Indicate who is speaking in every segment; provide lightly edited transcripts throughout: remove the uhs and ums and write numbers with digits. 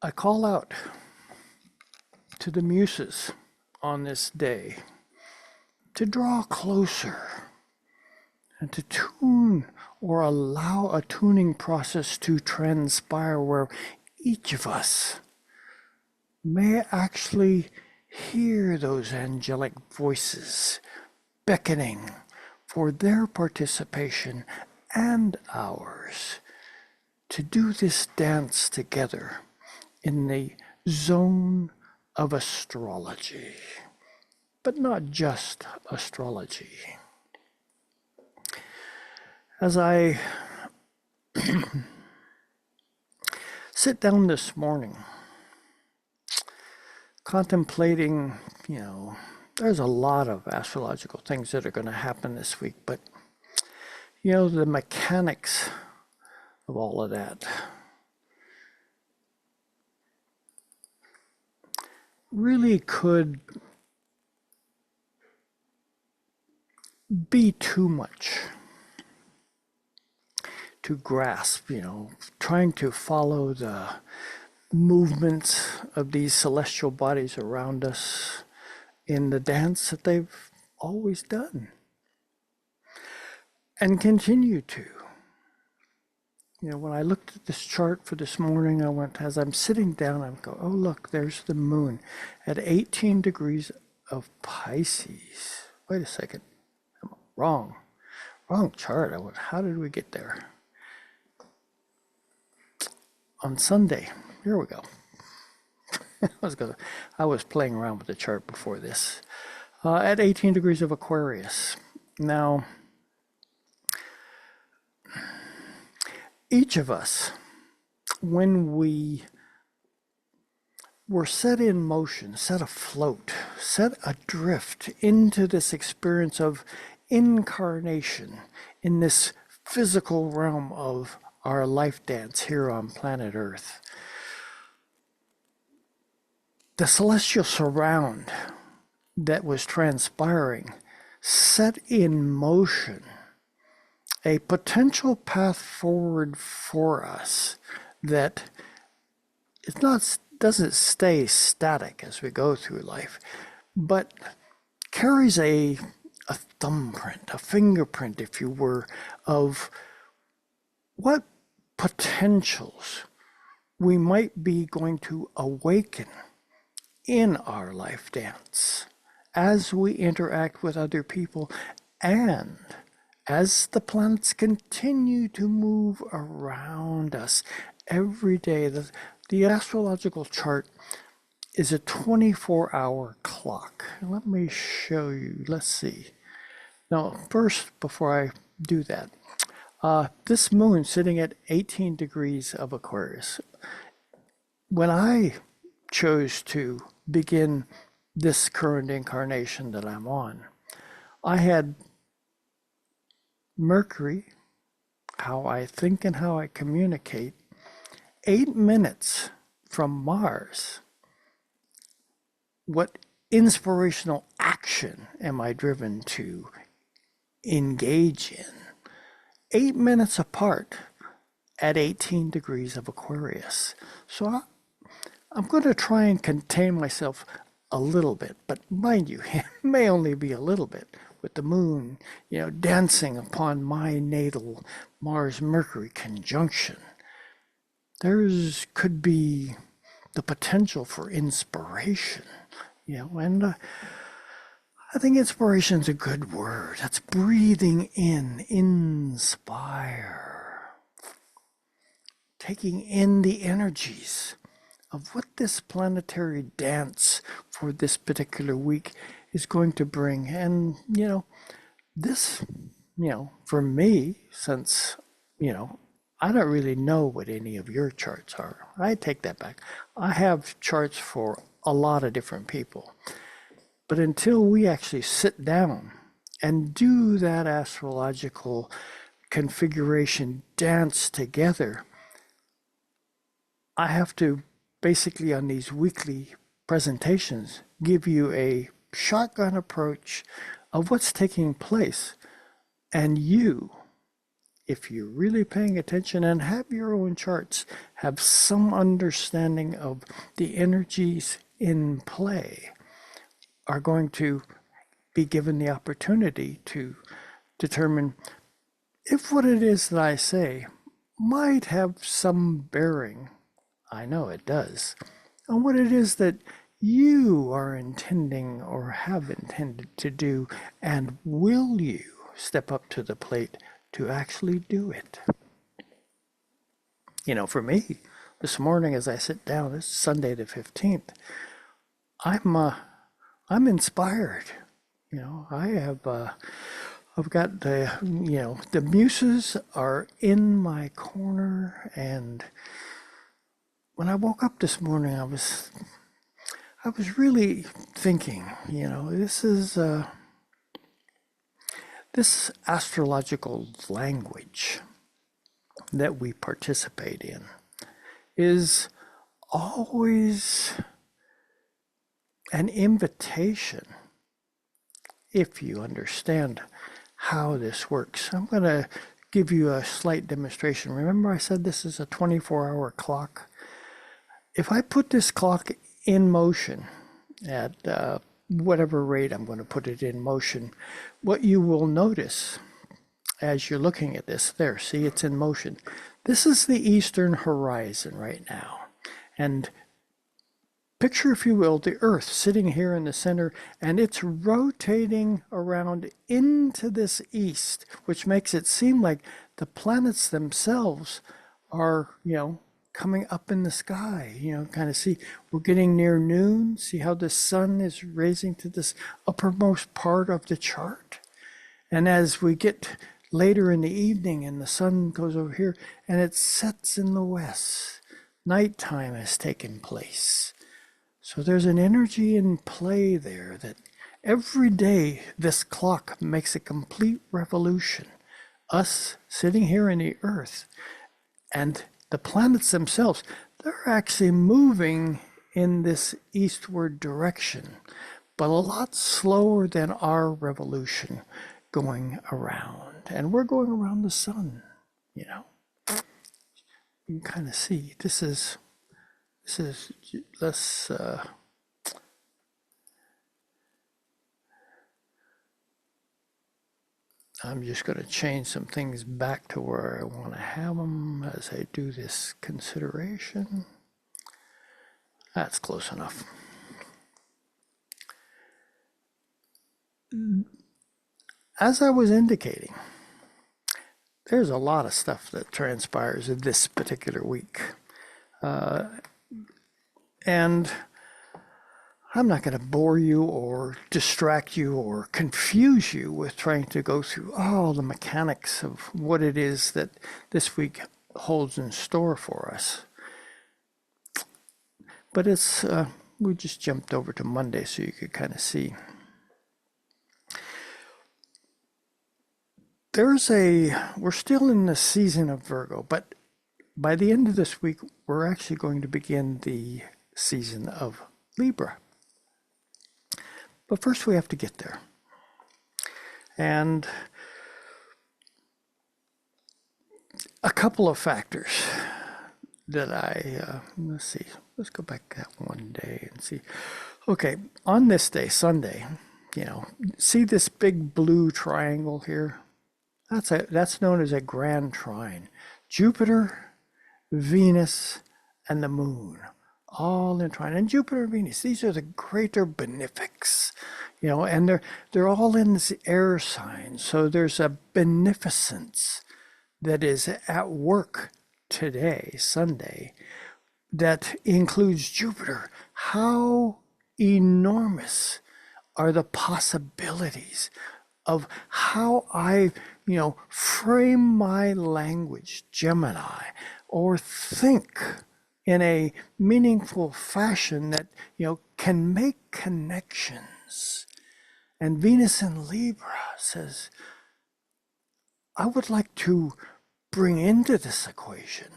Speaker 1: I call out to the muses on this day to draw closer and to tune or allow a tuning process to transpire where each of us may actually hear those angelic voices beckoning for their participation and ours to do this dance together in the zone of astrology, but not just astrology. As I sit down this morning, contemplating, there's a lot of astrological things that are going to happen this week, but, the mechanics of all of that really could be too much to grasp, trying to follow the movements of these celestial bodies around us in the dance that they've always done and continue to. When I looked at this chart for this morning, I went, as I'm sitting down, I go, oh, look, there's the moon at 18 degrees of Pisces. Wait a second. I'm wrong chart. I went, how did we get there? On Sunday, here we go. I was playing around with the chart before this. At 18 degrees of Aquarius. Now, each of us, when we were set in motion, set afloat, set adrift into this experience of incarnation in this physical realm of our life dance here on planet Earth, the celestial surround that was transpiring set in motion a potential path forward for us that doesn't stay static as we go through life, but carries a thumbprint, a fingerprint, if you were, of what potentials we might be going to awaken in our life dance as we interact with other people and as the planets continue to move around us every day. The astrological chart is a 24-hour clock. Let me show you. Let's see. Now, first, before I do that, this moon sitting at 18 degrees of Aquarius, when I chose to begin this current incarnation that I'm on, I had Mercury, how I think and how I communicate, 8 minutes from Mars. What inspirational action am I driven to engage in? 8 minutes apart at 18 degrees of Aquarius. So I'm going to try and contain myself a little bit, but mind you, it may only be a little bit, with the moon, dancing upon my natal Mars-Mercury conjunction. Could be the potential for inspiration, and I think inspiration is a good word. That's breathing in, inspire, taking in the energies of what this planetary dance for this particular week is going to bring. And, this, for me, since, I don't really know what any of your charts are. I take that back. I have charts for a lot of different people. But until we actually sit down and do that astrological configuration dance together, I have to basically on these weekly presentations give you a shotgun approach of what's taking place, and you if you're really paying attention and have your own charts, have some understanding of the energies in play, are going to be given the opportunity to determine if what it is that I say might have some bearing, I know it does, on what it is that you are intending or have intended to do, and will you step up to the plate to actually do it? You know, for me, this morning as I sit down, it's Sunday the 15th, I'm inspired. You know, I've got the muses are in my corner, and when I woke up this morning, I was really thinking, this astrological language that we participate in is always an invitation, if you understand how this works. I'm going to give you a slight demonstration. Remember I said this is a 24-hour clock? If I put this clock in motion at whatever rate I'm going to put it in motion, what you will notice as you're looking at this, there, see, it's in motion. This is the eastern horizon right now. And picture, if you will, the Earth sitting here in the center, and it's rotating around into this east, which makes it seem like the planets themselves are, coming up in the sky. Kind of see, we're getting near noon. See how the sun is raising to this uppermost part of the chart? And as we get later in the evening and the sun goes over here and it sets in the west, nighttime has taken place. So there's an energy in play there that every day this clock makes a complete revolution. Us sitting here in the Earth and the planets themselves, they're actually moving in this eastward direction, but a lot slower than our revolution going around. And we're going around the sun, You can kind of see this is let's I'm just going to change some things back to where I want to have them as I do this consideration. That's close enough. As I was indicating, there's a lot of stuff that transpires in this particular week. And I'm not going to bore you or distract you or confuse you with trying to go through all the mechanics of what it is that this week holds in store for us. But we just jumped over to Monday so you could kind of see. We're still in the season of Virgo, but by the end of this week, we're actually going to begin the season of Libra. But first we have to get there. And a couple of factors that let's see, let's go back that one day and see. Okay, on this day, Sunday, see this big blue triangle here? That's known as a grand trine. Jupiter, Venus, and the moon, all in trine. And Jupiter and Venus, these are the greater benefics, and they're all in this air sign. So there's a beneficence that is at work today, Sunday, that includes Jupiter. How enormous are the possibilities of how I, frame my language, Gemini, or think in a meaningful fashion that, can make connections. And Venus in Libra says, I would like to bring into this equation,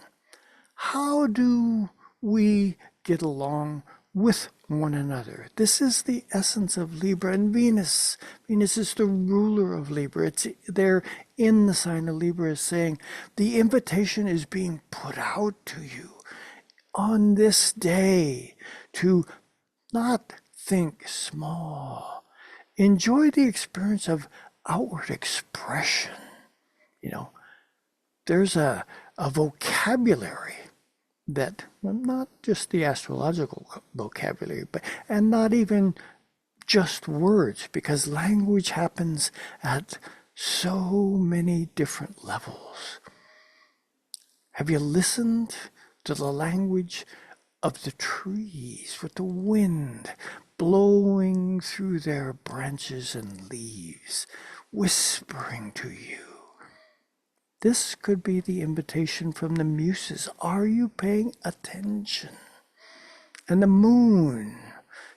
Speaker 1: how do we get along with one another. This is the essence of Libra and Venus. Venus is the ruler of Libra. It's there in the sign of Libra is saying the invitation is being put out to you on this day to not think small. Enjoy the experience of outward expression. You know, there's a vocabulary that, well, not just the astrological vocabulary, but and not even just words, because language happens at so many different levels. Have you listened to the language of the trees with the wind blowing through their branches and leaves, whispering to you? This could be the invitation from the muses. Are you paying attention? And the moon,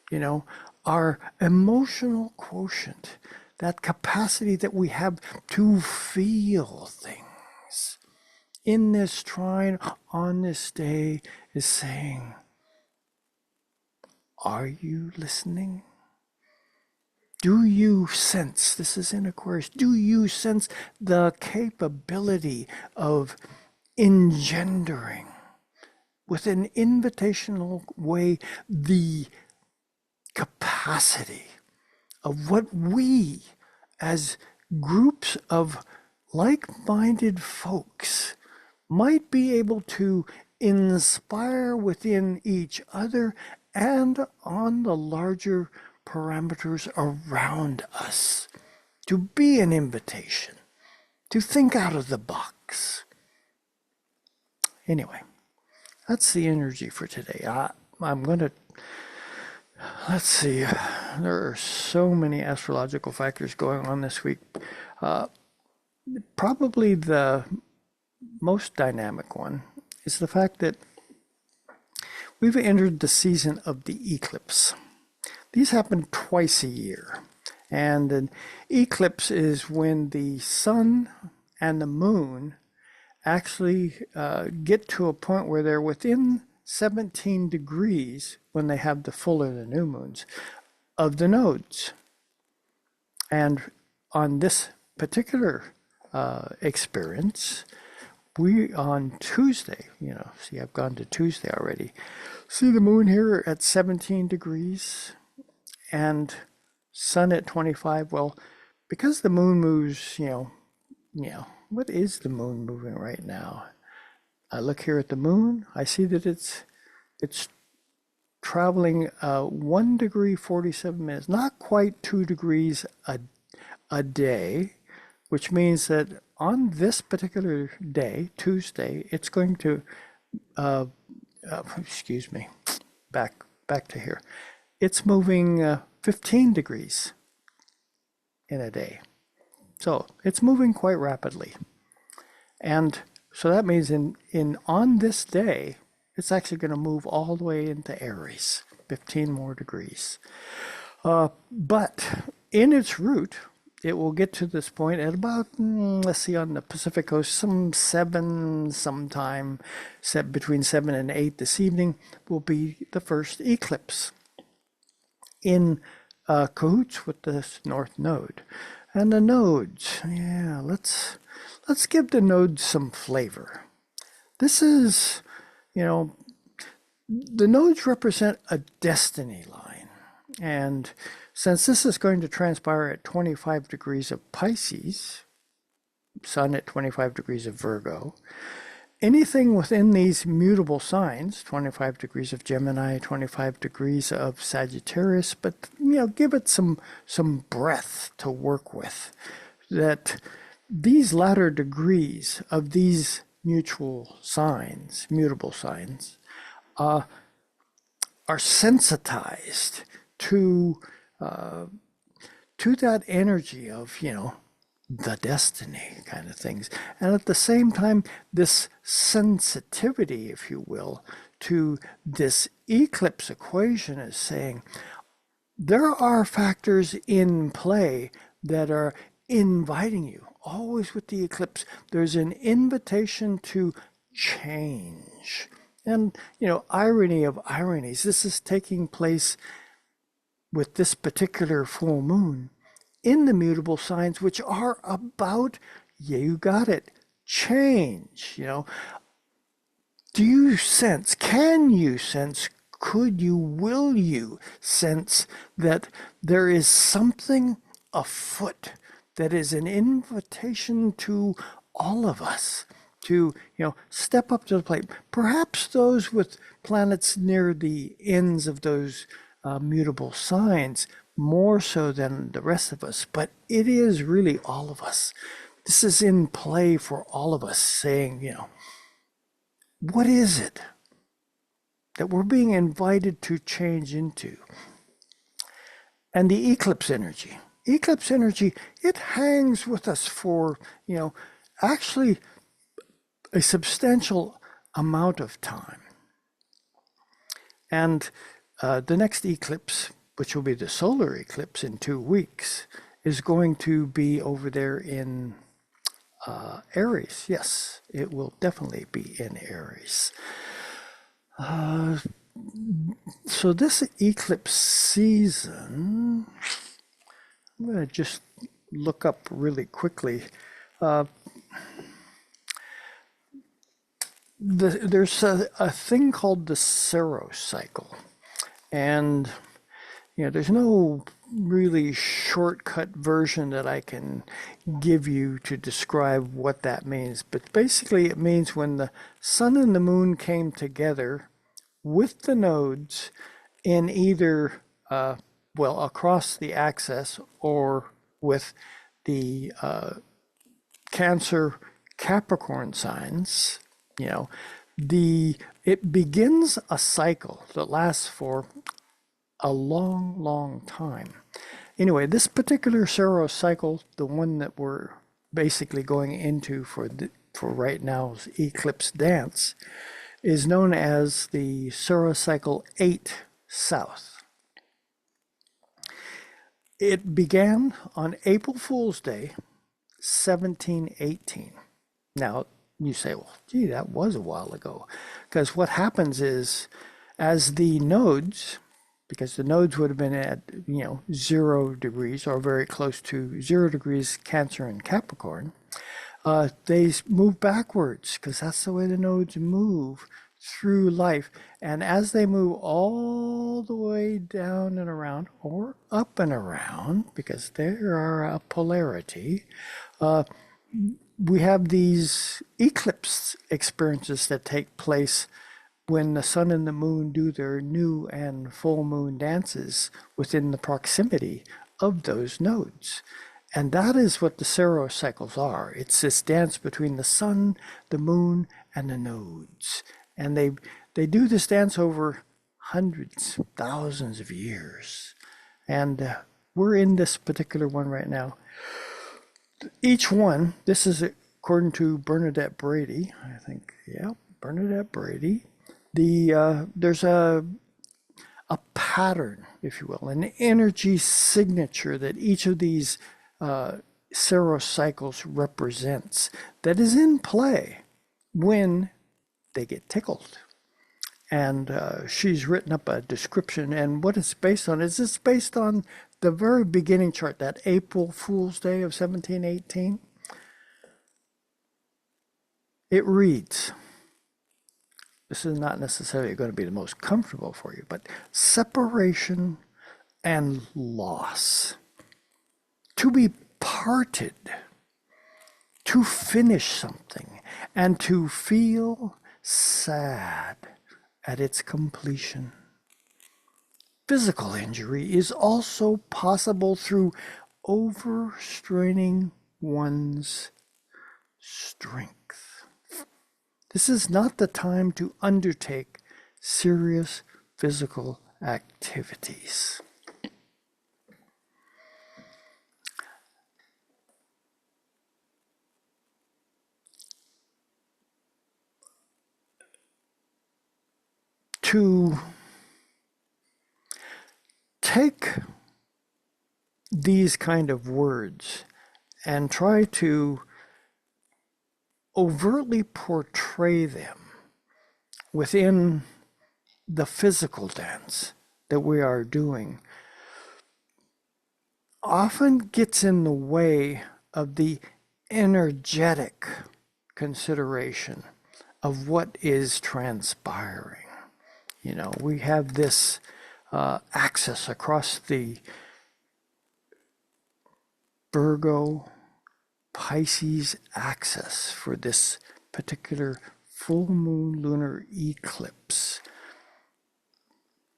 Speaker 1: you know, our emotional quotient, that capacity that we have to feel things in this trine on this day is saying, are you listening? Do you sense, this is in Aquarius, do you sense the capability of engendering with an invitational way the capacity of what we as groups of like-minded folks might be able to inspire within each other and on the larger parameters around us, to be an invitation, to think out of the box. Anyway, that's the energy for today. I'm going to, let's see, there are so many astrological factors going on this week. Probably the most dynamic one is the fact that we've entered the season of the eclipse. These happen twice a year, and an eclipse is when the sun and the moon actually get to a point where they're within 17 degrees when they have the full or the new moons of the nodes. And on this particular experience, we on Tuesday, you know, see, I've gone to Tuesday already, see the moon here at 17 degrees and sun at 25. Well, because the moon moves, you know, what is the moon moving right now? I look here at the moon, I see that it's traveling 1 degree 47 minutes, not quite 2 degrees a day, which means that on this particular day, Tuesday, it's going to, excuse me, back to here. It's moving 15 degrees in a day. So it's moving quite rapidly. And so that means in on this day, it's actually going to move all the way into Aries, 15 more degrees. But in its route, it will get to this point at about, let's see, on the Pacific coast, sometime between 7 and 8 this evening will be the first eclipse in cahoots with this north node. And the nodes, yeah, let's give the nodes some flavor. This is, you know, the nodes represent a destiny line. And since this is going to transpire at 25 degrees of Pisces, Sun at 25 degrees of Virgo, anything within these mutable signs, 25 degrees of Gemini, 25 degrees of Sagittarius, but, you know, give it some breath to work with, that these latter degrees of these mutable signs, are sensitized to that energy of, you know, the destiny kind of things. And at the same time, this sensitivity, if you will, to this eclipse equation is saying there are factors in play that are inviting you. Always with the eclipse, there's an invitation to change, And, irony of ironies, this is taking place with this particular full moon in the mutable signs, which are about, yeah, you got it, change. Do you sense, can you sense, could you, will you sense that there is something afoot that is an invitation to all of us to, step up to the plate? Perhaps those with planets near the ends of those mutable signs more so than the rest of us, but it is really all of us. This is in play for all of us saying, what is it that we're being invited to change into? And the eclipse energy. Eclipse energy, it hangs with us for, actually a substantial amount of time. And the next eclipse, which will be the solar eclipse in 2 weeks, is going to be over there in Aries. Yes, it will definitely be in Aries. So this eclipse season, I'm going to just look up really quickly. There's a thing called the Saros cycle. And, there's no really shortcut version that I can give you to describe what that means. But basically, it means when the sun and the moon came together with the nodes in either, across the axis or with the Cancer Capricorn signs, it begins a cycle that lasts for a long, long time. Anyway, this particular Saros cycle, the one that we're basically going into for right now's eclipse dance, is known as the Saros cycle 8 South. It began on April Fool's Day, 1718. Now, you say, well, gee, that was a while ago. Because what happens is, as the nodes, because the nodes would have been at, 0 degrees or very close to 0 degrees Cancer and Capricorn, they move backwards because that's the way the nodes move through life. And as they move all the way down and around or up and around, because there are a polarity, we have these eclipse experiences that take place when the sun and the moon do their new and full moon dances within the proximity of those nodes. And that is what the Saros cycles are. It's this dance between the sun, the moon, and the nodes. And they do this dance over hundreds, thousands of years. And we're in this particular one right now. Each one, this is according to Bernadette Brady, I think, yeah, Bernadette Brady. There's a pattern, if you will, an energy signature that each of these Saros cycles represents that is in play when they get tickled. And she's written up a description, and what it's based on is it's based on the very beginning chart, that April Fool's Day of 1718. It reads, this is not necessarily going to be the most comfortable for you, but separation and loss. To be parted, to finish something, and to feel sad at its completion. Physical injury is also possible through overstraining one's strength. This is not the time to undertake serious physical activities. To take these kind of words and try to overtly portray them within the physical dance that we are doing often gets in the way of the energetic consideration of what is transpiring. You know, we have this axis across the Virgo Pisces axis for this particular full moon lunar eclipse.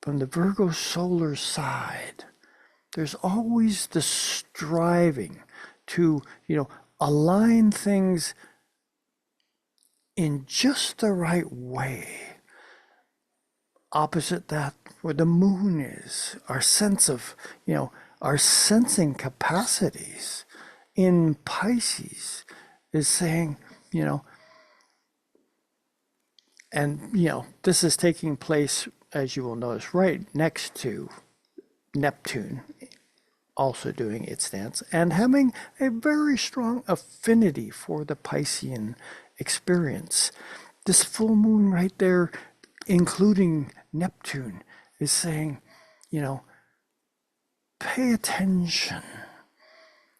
Speaker 1: From the Virgo solar side, there's always the striving to, align things in just the right way. Opposite that, where the moon is, our sense of, our sensing capacities in Pisces is saying, this is taking place, as you will notice, right next to Neptune, also doing its dance, and having a very strong affinity for the Piscean experience. This full moon right there, including Neptune, is saying, pay attention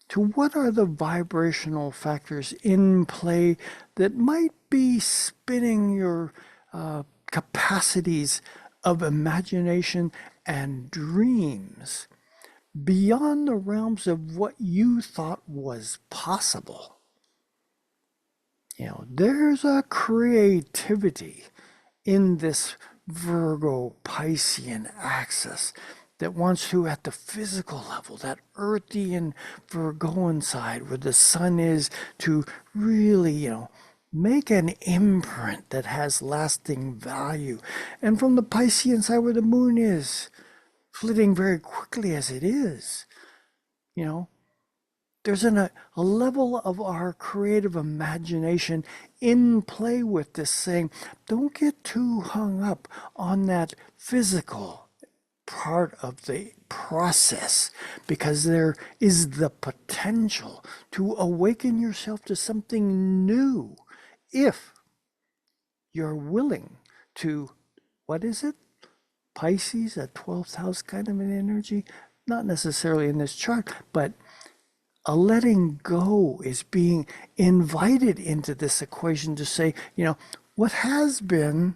Speaker 1: to what are the vibrational factors in play that might be spinning your capacities of imagination and dreams beyond the realms of what you thought was possible. There's a creativity in this Virgo Piscean axis that wants to, at the physical level, that earthy and Virgoan side where the sun is, to really, make an imprint that has lasting value. And from the Piscean side where the moon is, flitting very quickly as it is, there's a level of our creative imagination in play with this, saying, don't get too hung up on that physical part of the process, because there is the potential to awaken yourself to something new if you're willing to, what is it? Pisces, a 12th house kind of an energy, not necessarily in this chart, but a letting go is being invited into this equation to say, what has been,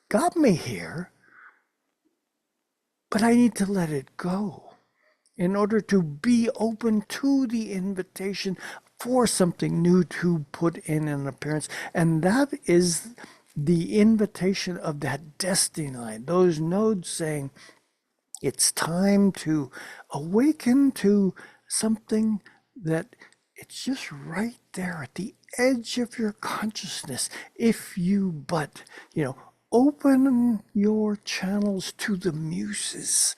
Speaker 1: got me here, but I need to let it go in order to be open to the invitation for something new to put in an appearance. And that is the invitation of that destiny line, those nodes saying, it's time to awaken to something that it's just right there at the edge of your consciousness. If you but, open your channels to the muses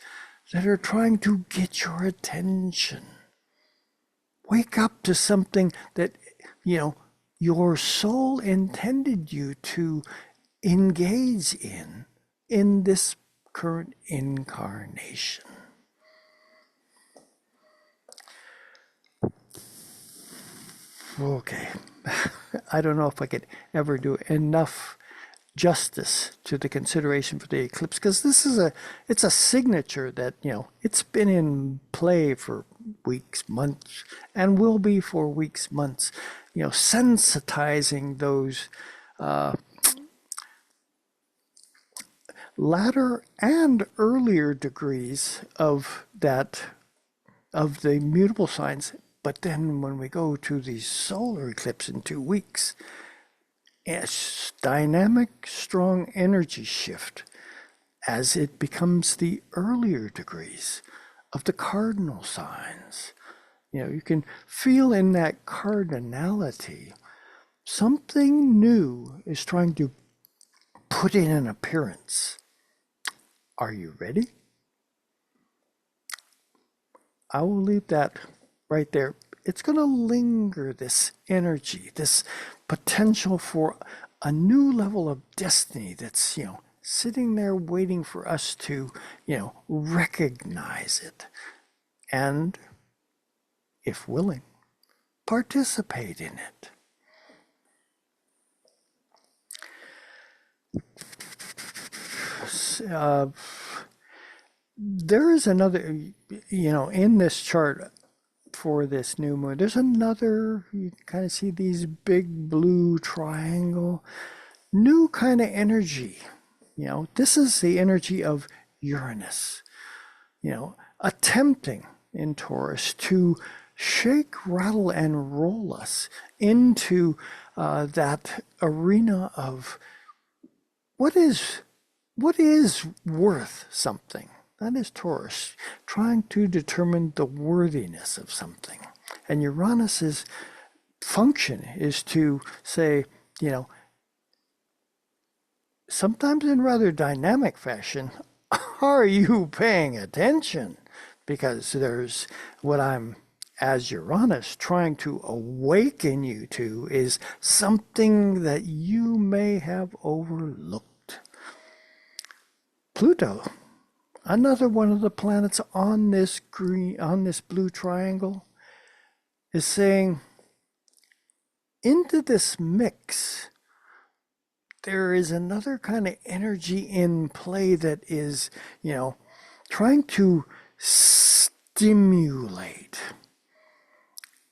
Speaker 1: that are trying to get your attention. Wake up to something that, your soul intended you to engage in this current incarnation. Okay, I don't know if I could ever do enough justice to the consideration for the eclipse, because this is it's a signature that, it's been in play for weeks, months, and will be for weeks, months, sensitizing those latter and earlier degrees of the mutable signs. But then when we go to the solar eclipse in 2 weeks, it's dynamic, strong energy shift as it becomes the earlier degrees of the cardinal signs. You can feel in that cardinality something new is trying to put in an appearance. Are you ready? I will leave that right there. It's going to linger, this energy, this potential for a new level of destiny that's, sitting there waiting for us to, recognize it. And, if willing, participate in it. there is another, in this chart for this new moon, there's another, you kind of see these big blue triangle, new kind of energy. This is the energy of Uranus, attempting in Taurus to shake, rattle, and roll us into that arena of what is worth something. That is Taurus, trying to determine the worthiness of something. And Uranus's function is to say, sometimes in rather dynamic fashion, are you paying attention? Because there's what I'm, as Uranus, trying to awaken you to is something that you may have overlooked. Pluto, another one of the planets on this blue triangle, is saying, into this mix, there is another kind of energy in play that is, trying to stimulate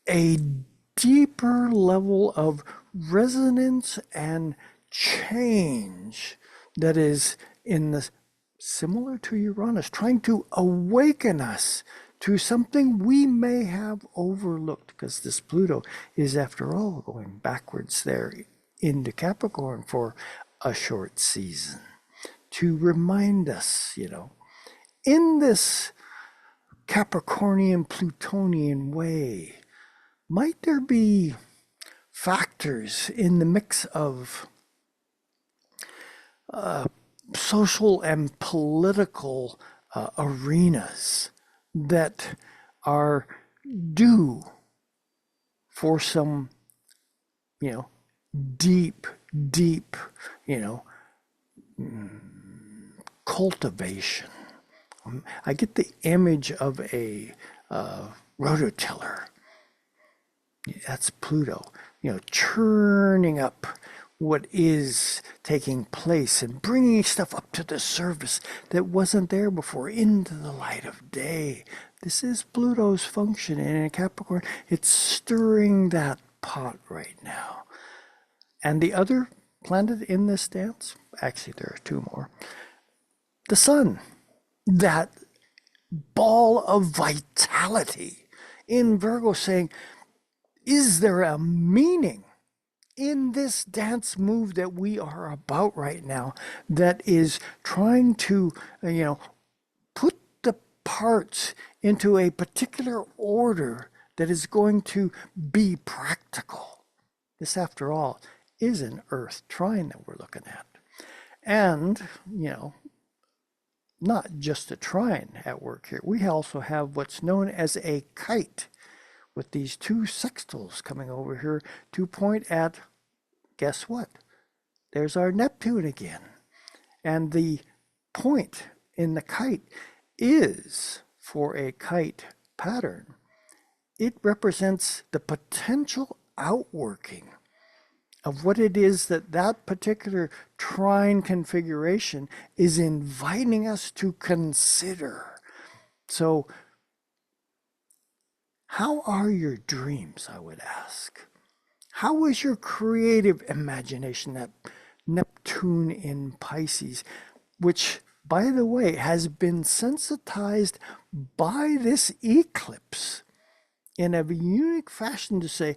Speaker 1: a deeper level of resonance and change that is similar to Uranus, trying to awaken us to something we may have overlooked, because this Pluto is, after all, going backwards there into Capricorn for a short season, to remind us, in this Capricornian Plutonian way, might there be factors in the mix of social and political arenas that are due for some, deep, cultivation. I get the image of a rototiller. That's Pluto, churning up what is taking place and bringing stuff up to the surface that wasn't there before, into the light of day. This is Pluto's function, and in Capricorn, it's stirring that pot right now. And the other planet in this dance, actually there are two more, the sun, that ball of vitality in Virgo, saying, is there a meaning in this dance move that we are about right now that is trying to, put the parts into a particular order that is going to be practical? This, after all, is an Earth trine that we're looking at. And, not just a trine at work here. We also have what's known as a kite, with these two sextiles coming over here to point at, guess what? There's our Neptune again. And the point in the kite is, for a kite pattern, it represents the potential outworking of what it is that particular trine configuration is inviting us to consider. So, how are your dreams, I would ask? How is your creative imagination, that Neptune in Pisces, which, by the way, has been sensitized by this eclipse in a unique fashion to say,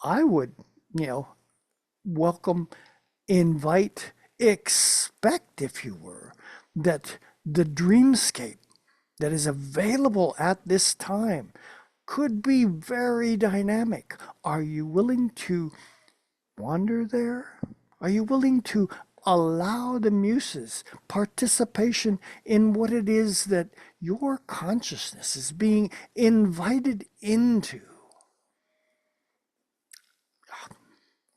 Speaker 1: I would, welcome, invite, expect, if you were, that the dreamscape that is available at this time could be very dynamic. Are you willing to wander there? Are you willing to allow the muses participation in what it is that your consciousness is being invited into?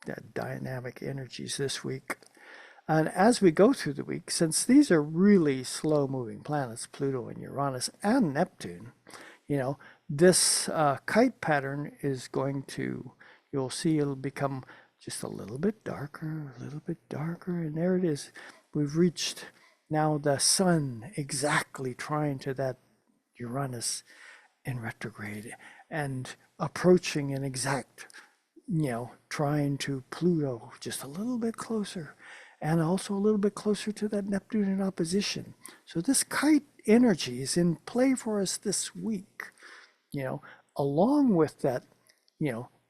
Speaker 1: The dynamic energies this week. And as we go through the week, since these are really slow-moving planets, Pluto and Uranus and Neptune, this kite pattern is going to, you'll see it'll become just a little bit darker, and there it is. We've reached, Now the sun exactly trying to that Uranus in retrograde and approaching an exact, trying to Pluto just a little bit closer and also a little bit closer to that Neptune in opposition. So this kite energy is in play for us this week, you know, along with that,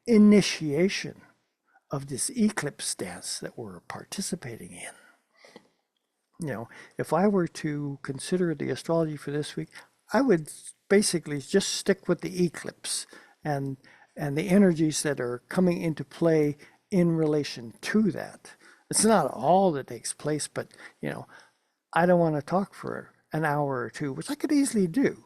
Speaker 1: initiation of this eclipse dance that we're participating in. If I were to consider the astrology for this week, I would basically just stick with the eclipse and the energies that are coming into play in relation to that. It's not all that takes place, but I don't want to talk for an hour or two, which I could easily do.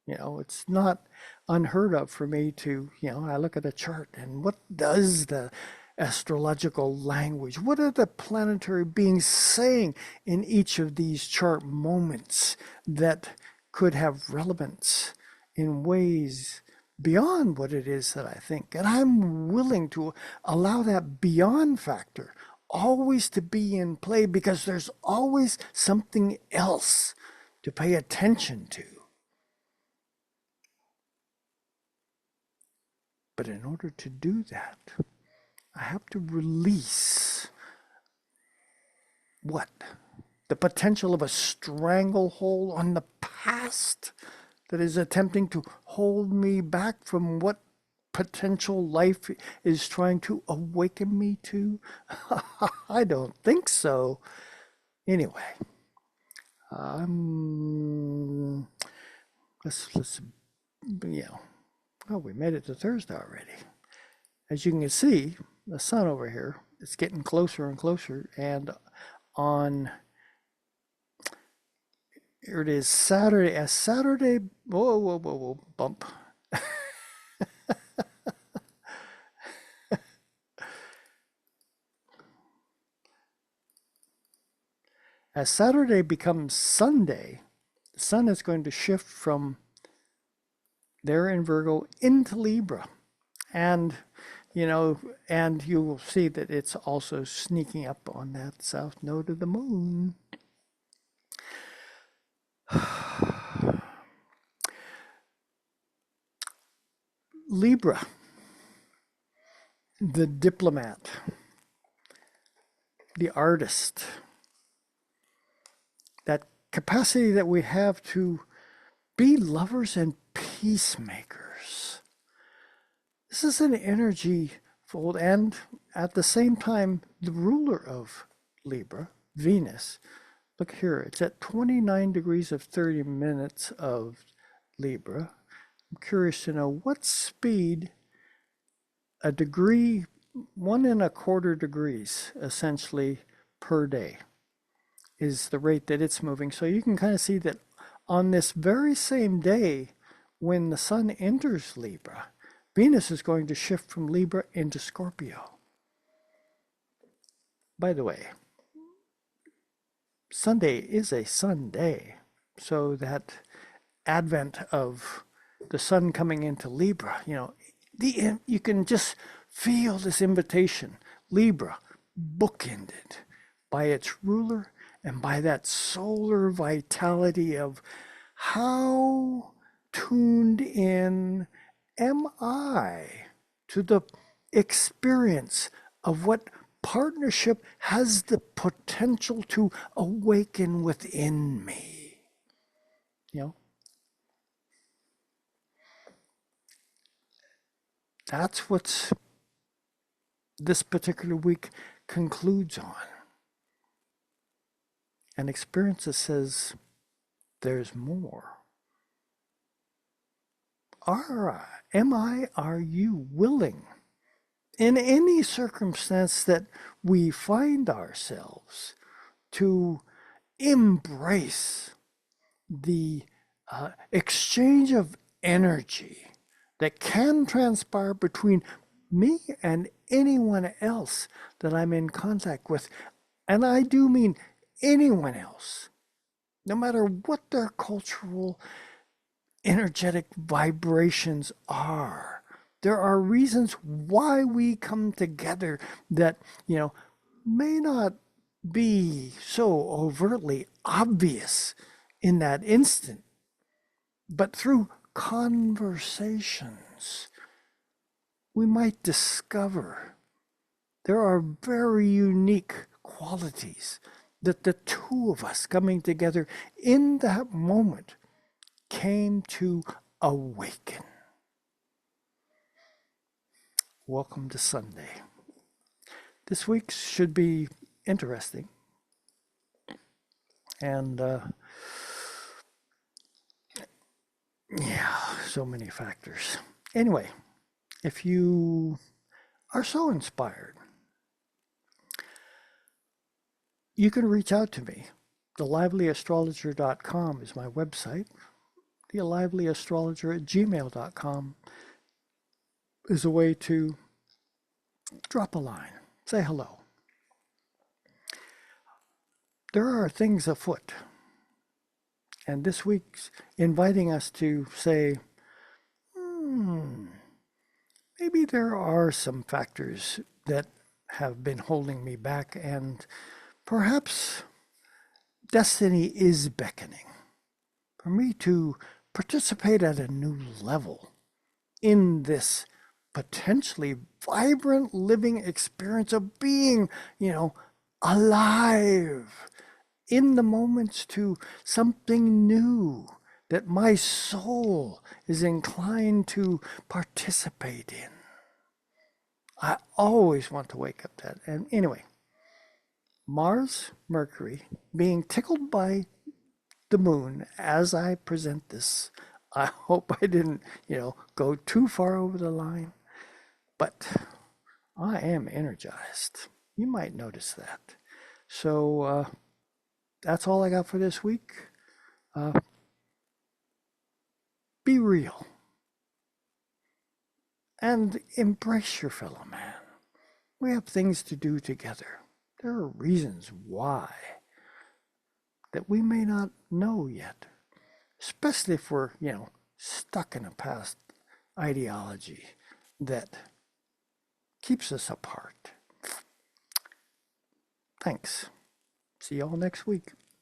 Speaker 1: It's not unheard of for me to, I look at a chart and what does the astrological language, what are the planetary beings saying in each of these chart moments that could have relevance in ways beyond what it is that I think. And I'm willing to allow that beyond factor always to be in play because there's always something else to pay attention to. But in order to do that, I have to release what? The potential of a stranglehold on the past that is attempting to hold me back from what potential life is trying to awaken me to? I don't think so. Anyway, let's well, we made it to Thursday already. As you can see, the sun over here, it's getting closer and closer, and on here it is Saturday. As Saturday, whoa, bump. As Saturday becomes Sunday, the sun is going to shift from there in Virgo into Libra. And, and you will see that it's also sneaking up on that south node of the moon. Libra, the diplomat, the artist, that capacity that we have to be lovers and peacemakers. This is an energy fold, and at the same time, the ruler of Libra, Venus, look here, it's at 29 degrees of 30 minutes of Libra. I'm curious to know what speed a degree, 1.25 degrees essentially per day is the rate that it's moving. So you can kind of see that on this very same day when the sun enters Libra, Venus is going to shift from Libra into Scorpio. By the way, Sunday is a sun day, so that advent of the sun coming into Libra, you can just feel this invitation. Libra, bookended by its ruler and by that solar vitality of how tuned in am I to the experience of what partnership has the potential to awaken within me. That's what this particular week concludes on. An experience that says there's more. Are you willing in any circumstance that we find ourselves to embrace the exchange of energy that can transpire between me and anyone else that I'm in contact with? And I do mean anyone else, no matter what their cultural energetic vibrations are. There are reasons why we come together that, may not be so overtly obvious in that instant. But through conversations, we might discover there are very unique qualities that the two of us coming together in that moment came to awaken. Welcome to Sunday. This week should be interesting. And yeah, so many factors. Anyway, if you are so inspired, you can reach out to me. TheLivelyAstrologer.com is my website. TheLivelyAstrologer@gmail.com is a way to drop a line, say hello. There are things afoot. And this week's inviting us to say, maybe there are some factors that have been holding me back, and perhaps destiny is beckoning for me to participate at a new level in this potentially vibrant living experience of being, alive in the moments to something new that my soul is inclined to participate in. I always want to wake up that. And anyway, Mars, Mercury, being tickled by the moon as I present this. I hope I didn't, go too far over the line, but I am energized. You might notice that. So that's all I got for this week. Be real and embrace your fellow man. We have things to do together. There are reasons why that we may not know yet, especially if we're, stuck in a past ideology that keeps us apart. Thanks. See y'all next week.